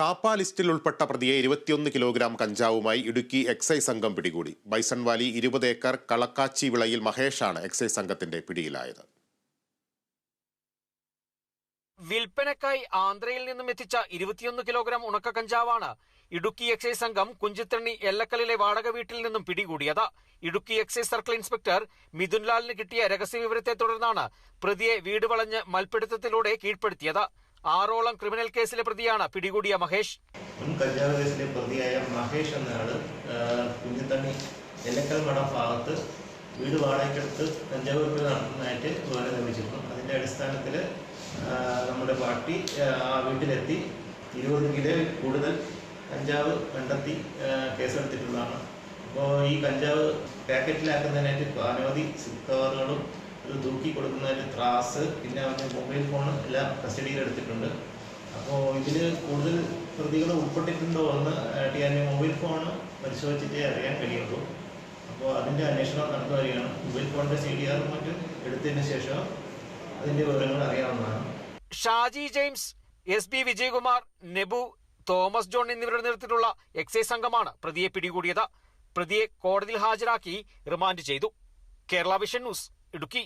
കാപ്പ ലിസ്റ്റിൽ ഉൾപ്പെട്ട പ്രതിയെ 21 കിലോഗ്രാം കഞ്ചാവുമായി ഇടുക്കി എക്സൈസ് സംഘം പിടികൂടി. ബൈസൺ വാലി 20 ഏക്കർ കളക്കാച്ചി വിളയിൽ മഹേഷാണ് എക്സൈസ് സംഘത്തിന്റെ പിടിയിലായത്. വിൽപ്പനക്കായി ആന്ധ്രയിൽ നിന്നും എത്തിച്ച 21 കിലോഗ്രാം ഉണക്ക കഞ്ചാവാണ് ഇടുക്കി എക്സൈസ് സംഘം കുഞ്ചിത്തണ്ണി എല്ലക്കലിലെ വാടക വീട്ടിൽ നിന്നും പിടികൂടിയത്. ഇടുക്കി എക്സൈസ് സർക്കിൾ ഇൻസ്പെക്ടർ മിഥുൻലാലിന് കിട്ടിയ രഹസ്യവിവരത്തെ തുടർന്നാണ് പ്രതിയെ വീട് വളഞ്ഞ് മൽപ്പിടുത്തത്തിലൂടെ കീഴ്പ്പെടുത്തിയത്. 6ഓളം ക്രിമിനൽ കേസിലെ പ്രതിയാണ് പിടികൂടിയ മഹേഷ്. മുൻ കഞ്ചാവ് കേസിലെ പ്രതിയായ മഹേഷ് എന്നയാൾ കുഞ്ചിത്തണ്ണി എല്ലക്കൽ മഠം ഭാഗത്ത് വീട് വാടകയ്ക്കെടുത്ത് കഞ്ചാവ് വിൽപ്പന നടത്തുന്നതായിട്ട് വിവരം ലഭിച്ചിരുന്നു. അതിൻ്റെ അടിസ്ഥാനത്തിൽ നമ്മുടെ പാർട്ടി ആ വീട്ടിലെത്തി 20 കിലോ കൂടുതൽ കഞ്ചാവ് കണ്ടെത്തി കേസെടുത്തിട്ടുള്ളതാണ്. അപ്പോൾ ഈ കഞ്ചാവ് പാക്കറ്റിലാക്കുന്നതിനായിട്ട് അനവധി സിപ്പ് കവറുകളും ഇത് തൂക്കി കൊടുക്കുന്നതിന് ത്രാസ്, പിന്നെ അവൻ്റെ മൊബൈൽ ഫോൺ എല്ലാം കസ്റ്റഡിയിൽ എടുത്തിട്ടുണ്ട്. അപ്പോൾ ഇതിൽ കൂടുതൽ പ്രതികൾ ഉൾപ്പെട്ടിട്ടുണ്ടോ എന്ന് ടിആർഎ മൊബൈൽ ഫോൺ പരിശോധിച്ചിട്ടേ അറിയാൻ കഴിയുള്ളൂ. അപ്പോൾ അതിൻ്റെ അന്വേഷണം നടന്നു വരികയാണ്. മൊബൈൽ ഫോണിൻ്റെ CDR മറ്റും എടുത്തതിന് ശേഷം അതിൻ്റെ വിവരങ്ങൾ അറിയാവുന്നതാണ്. Shaji James, SB Vijayakumar, Nebu, Thomas John എന്നിവരുടെ നേതൃത്വത്തിലുള്ള എക്സൈസ് സംഘമാണ് പ്രതിയെ പിടികൂടിയത്. പ്രതിയെ കോടതിയിൽ ഹാജരാക്കി റിമാൻഡ് ചെയ്തു. Kerala vision news, Idukki.